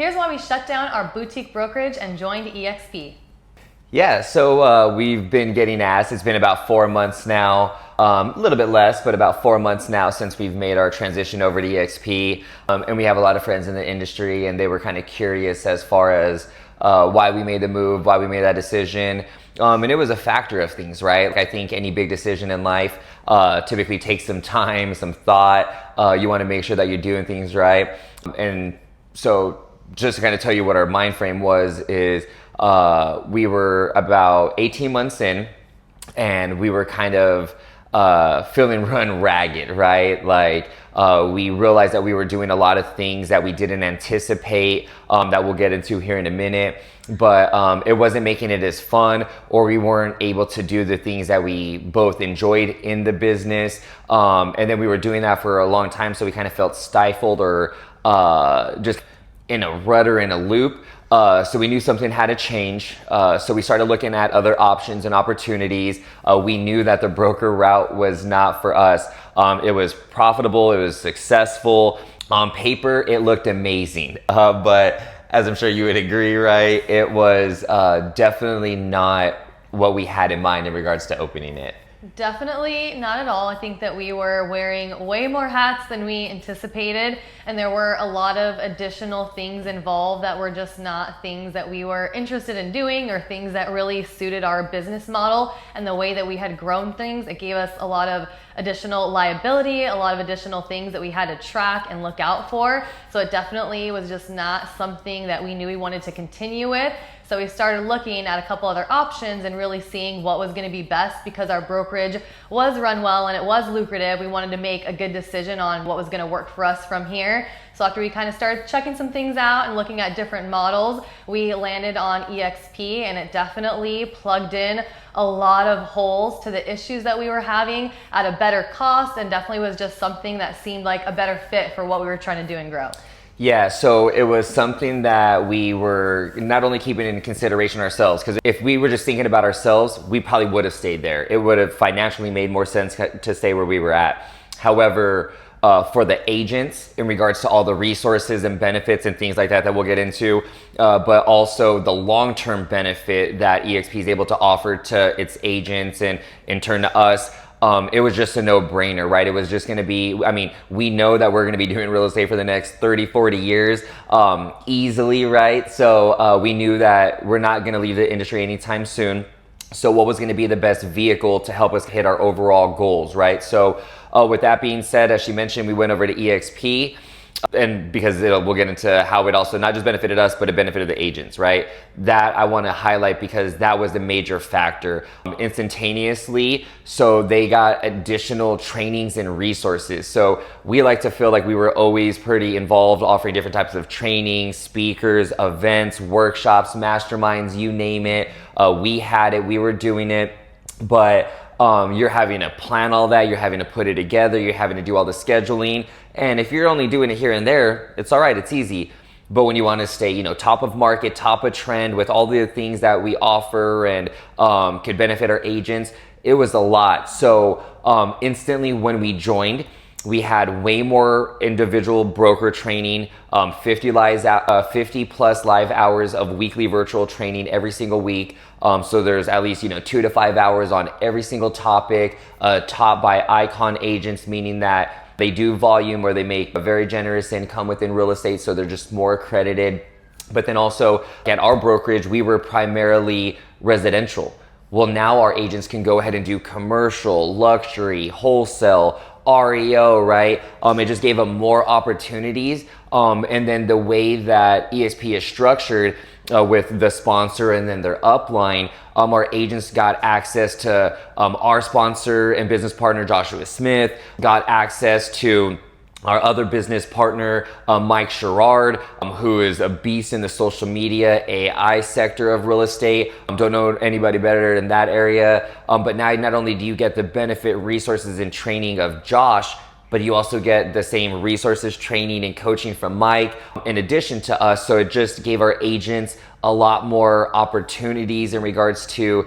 Here's why we shut down our boutique brokerage and joined eXp. Yeah, so we've been getting asked. It's been about 4 months now, a little bit less, but about 4 months now since we've made our transition over to eXp. And we have a lot of friends in the industry, and they were kind of curious as far as why we made the move, why we made that decision. And it was a factor of things, right? I think any big decision in life typically takes some time, some thought. You want to make sure that you're doing things right. And so just to kind of tell you what our mind frame was is we were about 18 months in, and we were kind of feeling run ragged, right? Like we realized that we were doing a lot of things that we didn't anticipate, that we'll get into here in a minute, but it wasn't making it as fun, or we weren't able to do the things that we both enjoyed in the business. And then we were doing that for a long time, so we kind of felt stifled or just in a rut or in a loop. So we knew something had to change. So we started looking at other options and opportunities. We knew that the broker route was not for us. It was profitable, it was successful. On paper, it looked amazing. But as I'm sure you would agree, right? It was definitely not what we had in mind in regards to opening it. Definitely not at all. I think that we were wearing way more hats than we anticipated, and there were a lot of additional things involved that were just not things that we were interested in doing, or things that really suited our business model and the way that we had grown things. It gave us a lot of additional liability, a lot of additional things that we had to track and look out for. So it definitely was just not something that we knew we wanted to continue with. So we started looking at a couple other options and really seeing what was going to be best, because our brokerage was run well and it was lucrative. We wanted to make a good decision on what was going to work for us from here. So after we kind of started checking some things out and looking at different models, we landed on eXp, and it definitely plugged in a lot of holes to the issues that we were having at a better cost, and definitely was just something that seemed like a better fit for what we were trying to do and grow. Yeah, so it was something that we were not only keeping in consideration ourselves, because if we were just thinking about ourselves, we probably would have stayed there. It would have financially made more sense to stay where we were at. However, for the agents, in regards to all the resources and benefits and things like that that we'll get into, but also the long-term benefit that eXp is able to offer to its agents and in turn to us, it was just a no-brainer, right? It was just going to be, I mean, we know that we're going to be doing real estate for the next 30, 40 years easily, right? So we knew that we're not going to leave the industry anytime soon. So what was going to be the best vehicle to help us hit our overall goals, right? So with that being said, as she mentioned, we went over to eXp. And because we'll get into how it also not just benefited us, but it benefited the agents, right? That I want to highlight because that was the major factor. Instantaneously, so they got additional trainings and resources. So we like to feel like we were always pretty involved, offering different types of training, speakers, events, workshops, masterminds, you name it. We had it, we were doing it, but you're having to plan all that, you're having to put it together, you're having to do all the scheduling. And if you're only doing it here and there, it's all right, it's easy. But when you want to stay, top of market, top of trend with all the things that we offer and could benefit our agents, it was a lot. So instantly when we joined, we had way more individual broker training, 50 plus live hours of weekly virtual training every single week. So there's at least 2 to 5 hours on every single topic, taught by icon agents, meaning that they do volume or they make a very generous income within real estate, so they're just more accredited. But then also at our brokerage, we were primarily residential. Well, now our agents can go ahead and do commercial, luxury, wholesale, REO, right? It just gave them more opportunities. And then the way that eXp is structured with the sponsor and then their upline, our agents got access to our sponsor and business partner, Joshua Smith, got access to our other business partner, Mike Sherrard, who is a beast in the social media AI sector of real estate. Don't know anybody better in that area. But now not only do you get the benefit, resources, and training of Josh, but you also get the same resources, training, and coaching from Mike in addition to us. So it just gave our agents a lot more opportunities in regards to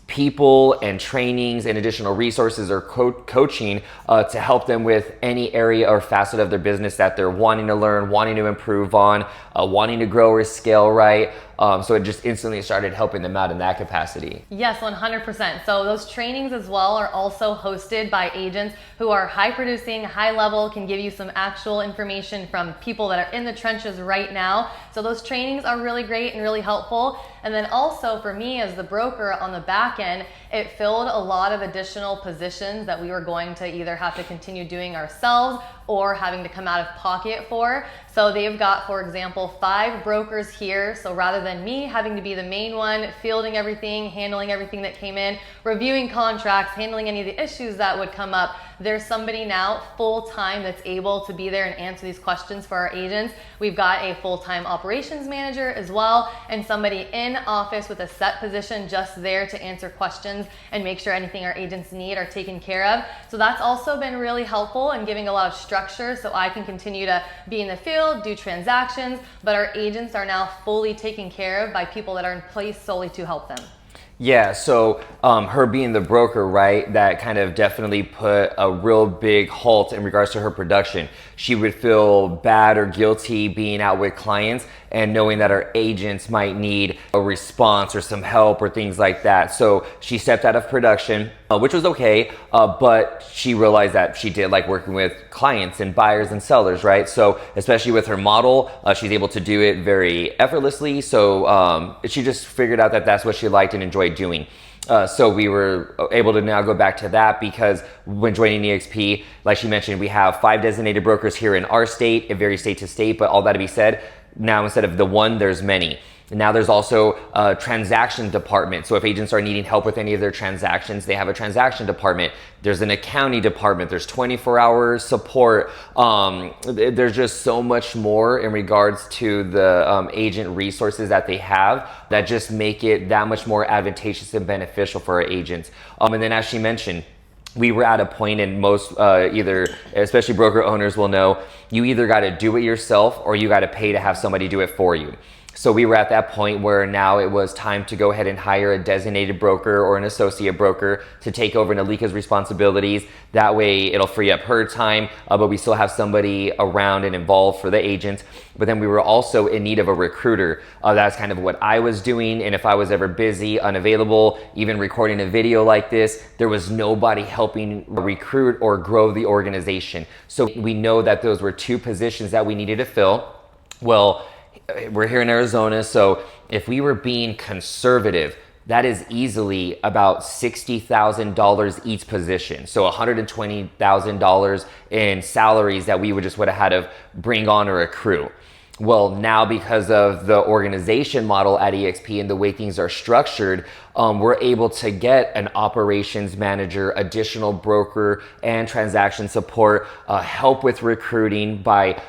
people and trainings and additional resources or coaching to help them with any area or facet of their business that they're wanting to learn, wanting to improve on, wanting to grow or scale, right? So it just instantly started helping them out in that capacity. Yes, 100%. So those trainings as well are also hosted by agents who are high producing, high level, can give you some actual information from people that are in the trenches right now. So those trainings are really great and really helpful. And then also for me as the broker on the back end, it filled a lot of additional positions that we were going to either have to continue doing ourselves or having to come out of pocket for. So they've got, for example, 5 brokers here. So rather than me having to be the main one, fielding everything, handling everything that came in, reviewing contracts, handling any of the issues that would come up, there's somebody now full-time that's able to be there and answer these questions for our agents. We've got a full-time operations manager as well, and somebody in office with a set position just there to answer questions and make sure anything our agents need are taken care of. So that's also been really helpful in giving a lot of structure so I can continue to be in the field, do transactions, but our agents are now fully taken care of by people that are in place solely to help them. Yeah, so her being the broker, right, that kind of definitely put a real big halt in regards to her production. She would feel bad or guilty being out with clients and knowing that our agents might need a response or some help or things like that. So she stepped out of production, which was okay, but she realized that she did like working with clients and buyers and sellers, right? So especially with her model, she's able to do it very effortlessly. So she just figured out that that's what she liked and enjoyed doing. So we were able to now go back to that because when joining eXp, like she mentioned, we have 5 designated brokers here in our state. It varies state to state, but all that to be said, now instead of the one, there's many. And now there's also a transaction department. So if agents are needing help with any of their transactions, they have a transaction department. There's an accounting department. There's 24-hour support. There's just so much more in regards to the agent resources that they have that just make it that much more advantageous and beneficial for our agents. And then as she mentioned, we were at a point in most, either, especially broker owners will know, you either got to do it yourself or you got to pay to have somebody do it for you. So we were at that point where now it was time to go ahead and hire a designated broker or an associate broker to take over Nalika's responsibilities. That way it'll free up her time, but we still have somebody around and involved for the agents. But then we were also in need of a recruiter. That's kind of what I was doing. And if I was ever busy, unavailable, even recording a video like this, there was nobody helping recruit or grow the organization. So we know that those were 2 positions that we needed to fill. Well, we're here in Arizona, so if we were being conservative, that is easily about $60,000 each position. So $120,000 in salaries that we would have had to bring on or accrue. Well, now because of the organization model at eXp and the way things are structured, we're able to get an operations manager, additional broker and transaction support, help with recruiting by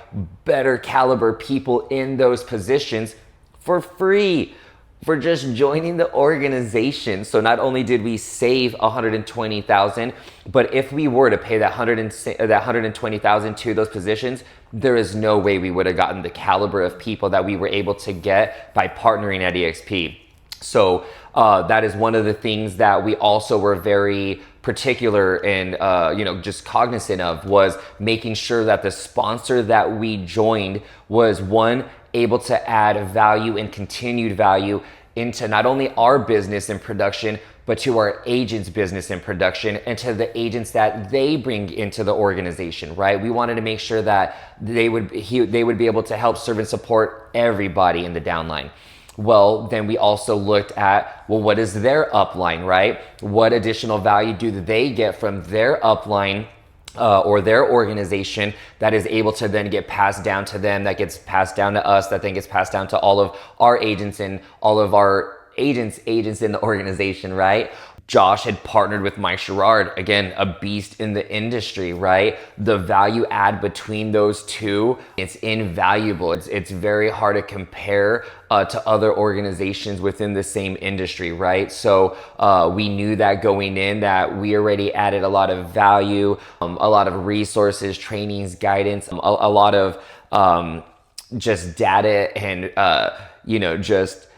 better caliber people in those positions for free for just joining the organization. So not only did we save $120,000, but if we were to pay that $120,000 to those positions, there is no way we would have gotten the caliber of people that we were able to get by partnering at eXp. So that is one of the things that we also were very particular and just cognizant of, was making sure that the sponsor that we joined was, one, able to add value and continued value into not only our business and production, but to our agents' business and production and to the agents that they bring into the organization, right? We wanted to make sure that they would be able to help serve and support everybody in the downline. Well, then we also looked at, well, what is their upline, right? What additional value do they get from their upline or their organization that is able to then get passed down to them, that gets passed down to us, that then gets passed down to all of our agents and all of our agents in the organization, right? Josh had partnered with Mike Sherrard, again, a beast in the industry, right? The value add between those two, it's invaluable. It's very hard to compare to other organizations within the same industry, right? So we knew that going in, that we already added a lot of value, a lot of resources, trainings, guidance, a lot of just data and, just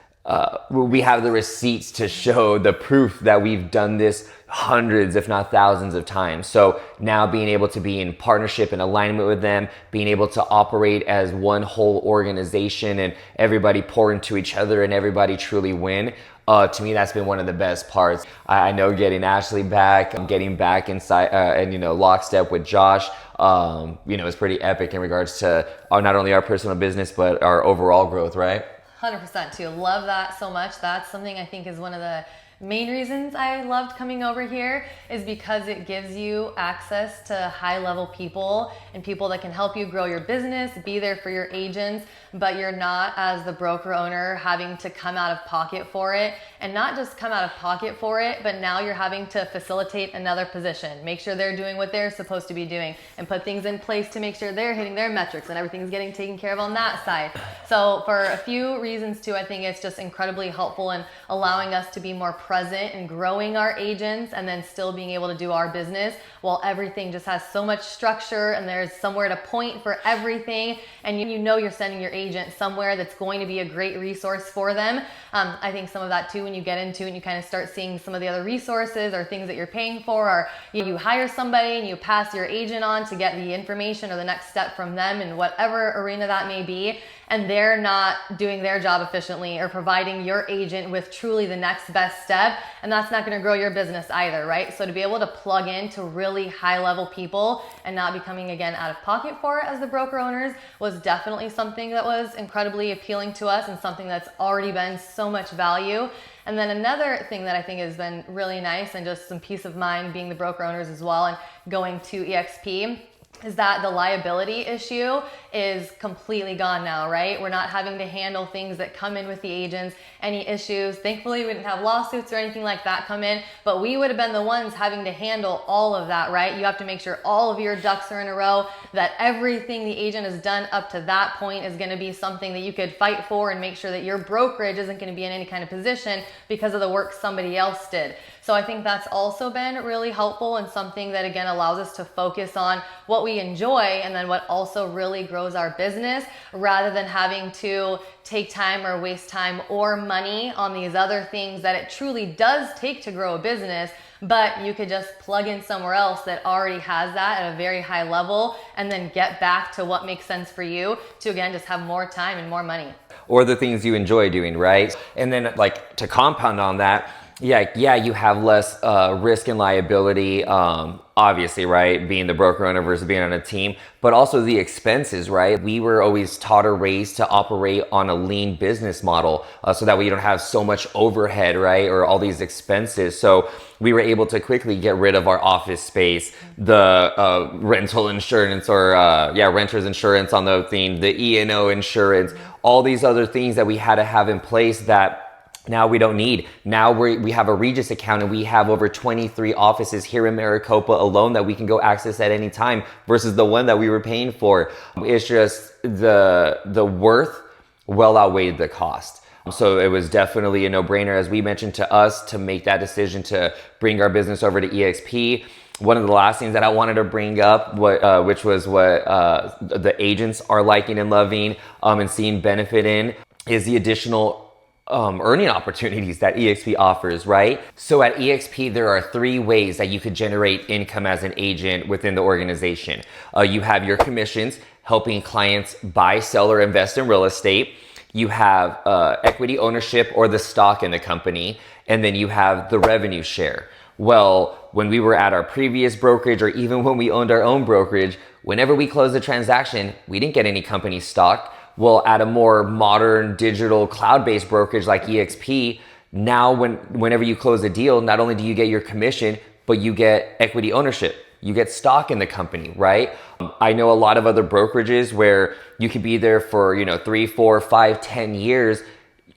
we have the receipts to show the proof that we've done this hundreds, if not thousands of times. So now being able to be in partnership and alignment with them, being able to operate as one whole organization and everybody pour into each other and everybody truly win. To me, that's been one of the best parts. I know getting Ashley back, getting back inside and, lockstep with Josh, is pretty epic in regards to not only our personal business, but our overall growth, right? 100% too. Love that so much. That's something I think is one of the main reasons I loved coming over here, is because it gives you access to high level people and people that can help you grow your business, be there for your agents, but you're not, as the broker owner, having to come out of pocket for it. And not just come out of pocket for it, but now you're having to facilitate another position, make sure they're doing what they're supposed to be doing, and put things in place to make sure they're hitting their metrics and everything's getting taken care of on that side. So for a few reasons too, I think it's just incredibly helpful in allowing us to be more present and growing our agents, and then still being able to do our business while everything just has so much structure and there's somewhere to point for everything, and you're sending your agent somewhere that's going to be a great resource for them. I think some of that too, when you get into it and you kind of start seeing some of the other resources or things that you're paying for, or you hire somebody and you pass your agent on to get the information or the next step from them in whatever arena that may be, and they're not doing their job efficiently or providing your agent with truly the next best step, and that's not going to grow your business either, right? So to be able to plug into really high level people and not becoming, again, out of pocket for it as the broker owners was definitely something that was incredibly appealing to us, and something that's already been so much value. And then another thing that I think has been really nice, and just some peace of mind being the broker owners as well and going to eXp, is that the liability issue is completely gone now, right? We're not having to handle things that come in with the agents, any issues. Thankfully, we didn't have lawsuits or anything like that come in, but we would have been the ones having to handle all of that, right? You have to make sure all of your ducks are in a row, that everything the agent has done up to that point is going to be something that you could fight for, and make sure that your brokerage isn't going to be in any kind of position because of the work somebody else did. So I think that's also been really helpful, and something that, again, allows us to focus on what we enjoy and then what also really grows our business, rather than having to take time or waste time or money on these other things that it truly does take to grow a business, but you could just plug in somewhere else that already has that at a very high level, and then get back to what makes sense for you to, again, just have more time and more money. Or the things you enjoy doing, right? And then, like, to compound on that, yeah, you have less risk and liability, obviously, right? Being the broker owner versus being on a team, but also the expenses, right? We were always taught or raised to operate on a lean business model, so that way you don't have so much overhead, right? Or all these expenses. So we were able to quickly get rid of our office space, the rental insurance, or renter's insurance on the thing, the E&O insurance, all these other things that we had to have in place that now we don't need. Now we have a Regis account, and we have over 23 offices here in Maricopa alone that we can go access at any time, versus the one that we were paying for. It's just the worth well outweighed the cost. So it was definitely a no-brainer, as we mentioned, to us to make that decision to bring our business over to eXp. One of the last things that I wanted to bring up, which was what the agents are liking and loving and seeing benefit in, is the additional earning opportunities that eXp offers, right? So at eXp, there are 3 ways that you could generate income as an agent within the organization. You have your commissions, helping clients buy, sell, or invest in real estate. You have equity ownership, or the stock in the company. And then you have the revenue share. Well, when we were at our previous brokerage, or even when we owned our own brokerage, whenever we closed a transaction, we didn't get any company stock. Well, at a more modern, digital, cloud-based brokerage like eXp, now whenever you close a deal, not only do you get your commission, but you get equity ownership. You get stock in the company, right? I know a lot of other brokerages where you could be there for 3, 4, 5, 10 years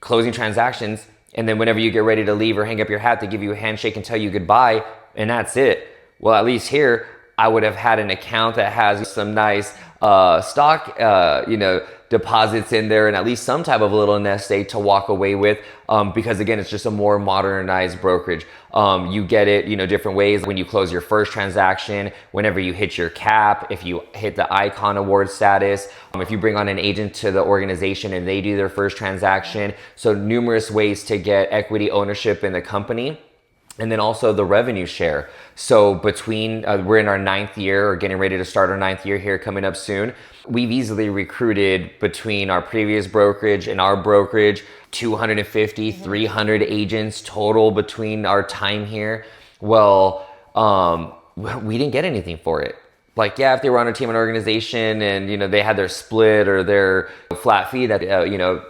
closing transactions, and then whenever you get ready to leave or hang up your hat, they give you a handshake and tell you goodbye, and that's it. Well, at least here, I would have had an account that has some nice stock, deposits in there, and at least some type of little nest egg to walk away with, because again, it's just a more modernized brokerage. You get it, different ways when you close your first transaction, whenever you hit your cap, if you hit the icon award status, if you bring on an agent to the organization and they do their first transaction. So numerous ways to get equity ownership in the company. And then also the revenue share. So between, we're in our 9th year, or getting ready to start our 9th year here coming up soon. We've easily recruited, between our previous brokerage and our brokerage, 250, 300 agents total between our time here. Well, we didn't get anything for it. Like, yeah, if they were on a team and organization and, they had their split or their flat fee that,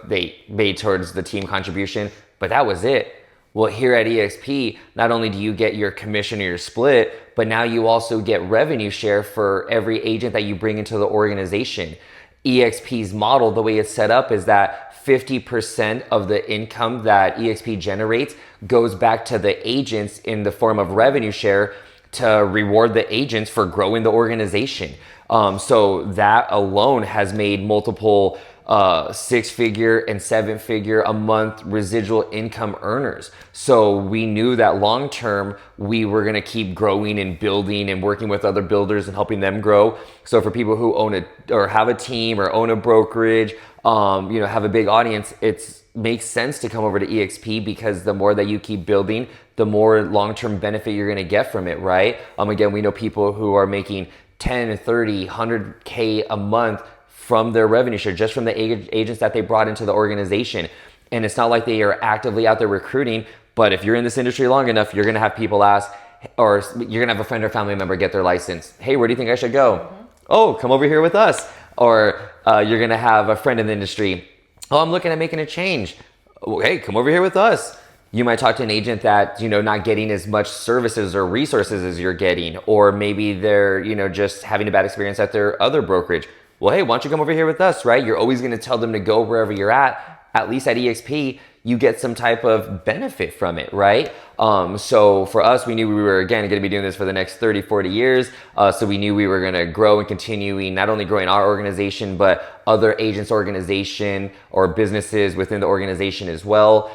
they made towards the team contribution, but that was it. Well, here at eXp, not only do you get your commission or your split, but now you also get revenue share for every agent that you bring into the organization. eXp's model, the way it's set up, is that 50% of the income that eXp generates goes back to the agents in the form of revenue share to reward the agents for growing the organization. So that alone has made multiple 6-figure and 7-figure a month residual income earners. So we knew that long term we were going to keep growing and building and working with other builders and helping them grow. So for people who own or have a team or own a brokerage, have a big audience, it makes sense to come over to eXp, because the more that you keep building, the more long-term benefit you're going to get from it, right? Again, we know people who are making 10, 30, 100K a month from their revenue share, just from the agents that they brought into the organization. And it's not like they are actively out there recruiting, but if you're in this industry long enough, you're gonna have people ask, or you're gonna have a friend or family member get their license. Hey, where do you think I should go? Oh, come over here with us. Or you're gonna have a friend in the industry. Oh, I'm looking at making a change. Oh, hey, come over here with us. You might talk to an agent that, not getting as much services or resources as you're getting, or maybe they're, just having a bad experience at their other brokerage. Well, hey, why don't you come over here with us, right? You're always going to tell them to go wherever you're at least at eXp, you get some type of benefit from it, right? So for us, we knew we were, again, going to be doing this for the next 30, 40 years. So we knew we were going to grow and continuing, not only growing our organization, but other agents' organization or businesses within the organization as well.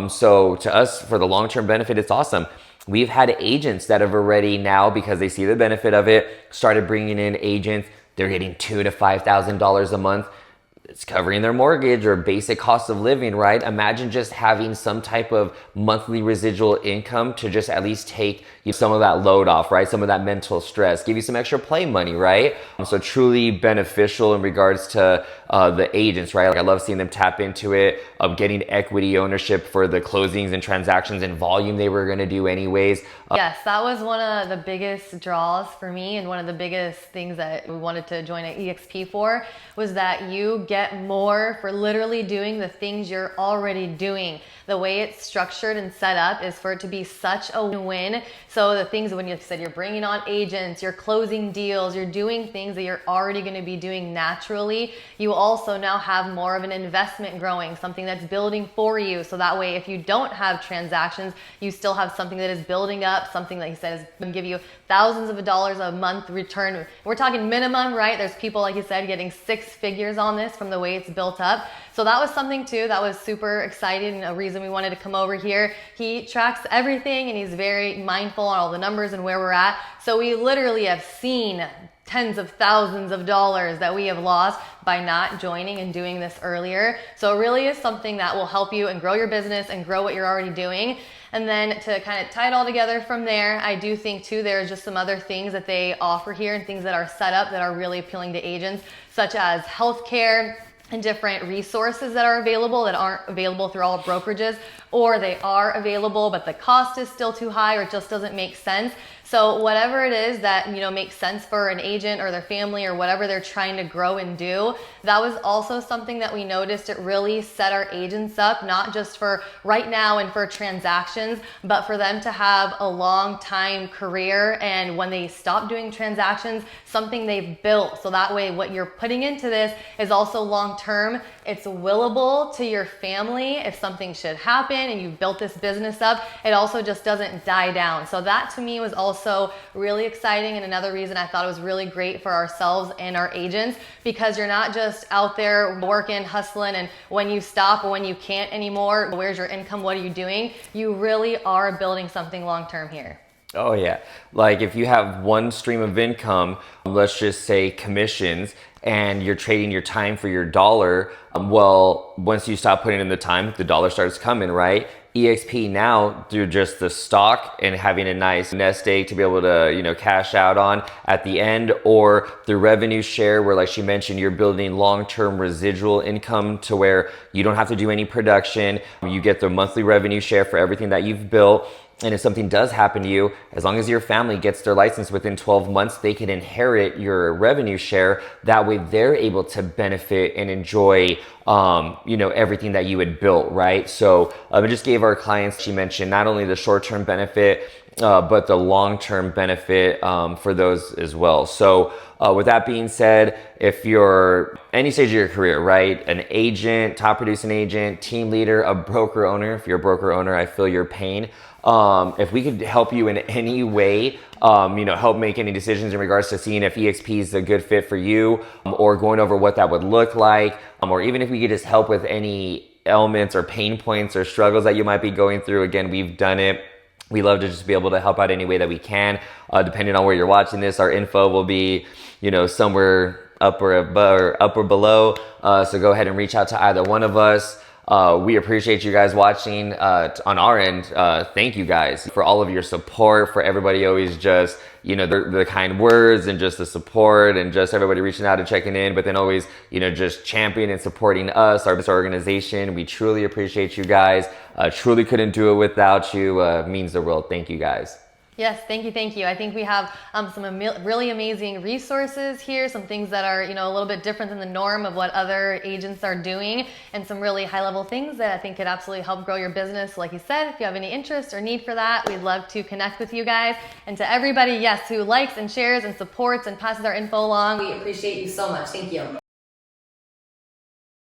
So to us, for the long-term benefit, it's awesome. We've had agents that have already now, because they see the benefit of it, started bringing in agents. They're getting $2,000 to $5,000 a month. It's covering their mortgage or basic cost of living, right? Imagine just having some type of monthly residual income to just at least take some of that load off, right? Some of that mental stress, give you some extra play money, right? So truly beneficial in regards to the agents, right? Like, I love seeing them tap into it, of getting equity ownership for the closings and transactions and volume they were going to do anyways. Yes, that was one of the biggest draws for me, and one of the biggest things that we wanted to join at eXp for was that you get more for literally doing the things you're already doing. The way it's structured and set up is for it to be such a win. So the things, when you said you're bringing on agents, you're closing deals, you're doing things that you're already going to be doing naturally, you also now have more of an investment growing, something that's building for you. So that way, if you don't have transactions, you still have something that is building up, something that he said is going to give you thousands of dollars a month return. We're talking minimum, right? There's people, like you said, getting 6 figures on this from the way it's built up. So that was something too that was super exciting, and a reason we wanted to come over here. He tracks everything, and he's very mindful on all the numbers and where we're at. So we literally have seen tens of thousands of dollars that we have lost by not joining and doing this earlier. So it really is something that will help you and grow your business and grow what you're already doing. And then to kind of tie it all together from there, I do think too, there's just some other things that they offer here and things that are set up that are really appealing to agents, such as healthcare and different resources that are available that aren't available through all brokerages, or they are available but the cost is still too high, or it just doesn't make sense. So whatever it is that, makes sense for an agent or their family or whatever they're trying to grow and do, that was also something that we noticed. It really set our agents up, not just for right now and for transactions, but for them to have a long time career. And when they stop doing transactions, something they've built. So that way what you're putting into this is also long term. It's willable to your family if something should happen and you've built this business up. It also just doesn't die down. So that to me was also also really exciting, and another reason I thought it was really great for ourselves and our agents, because you're not just out there working, hustling, and when you stop or when you can't anymore, where's your income, what are you doing? You really are building something long-term here. Oh yeah. Like if you have one stream of income, let's just say commissions, and you're trading your time for your dollar, well, once you stop putting in the time, the dollar starts coming, right? eXp now, through just the stock and having a nice nest egg to be able to, cash out on at the end, or the revenue share where, like she mentioned, you're building long-term residual income to where you don't have to do any production. You get the monthly revenue share for everything that you've built. And if something does happen to you, as long as your family gets their license within 12 months, they can inherit your revenue share. That way they're able to benefit and enjoy, everything that you had built, right? So I just gave our clients, she mentioned, not only the short-term benefit, but the long-term benefit for those as well. So with that being said, if you're any stage of your career, right, an agent, top producing agent, team leader, a broker owner, if you're a broker owner, I feel your pain. If we could help you in any way, help make any decisions in regards to seeing if eXp is a good fit for you, or going over what that would look like, or even if we could just help with any elements or pain points or struggles that you might be going through, again, we've done it. We love to just be able to help out any way that we can. Depending on where you're watching this, our info will be, somewhere up or above or up or below. So go ahead and reach out to either one of us. We appreciate you guys watching. On our end, thank you guys for all of your support, for everybody always just, the kind words and just the support and just everybody reaching out and checking in, but then always, just championing and supporting us, this organization. We truly appreciate you guys. Truly couldn't do it without you. Means the world. Thank you guys. Yes, thank you, thank you. I think we have some really amazing resources here, some things that are, a little bit different than the norm of what other agents are doing, and some really high-level things that I think could absolutely help grow your business. Like you said, if you have any interest or need for that, we'd love to connect with you guys. And to everybody, yes, who likes and shares and supports and passes our info along, we appreciate you so much. Thank you.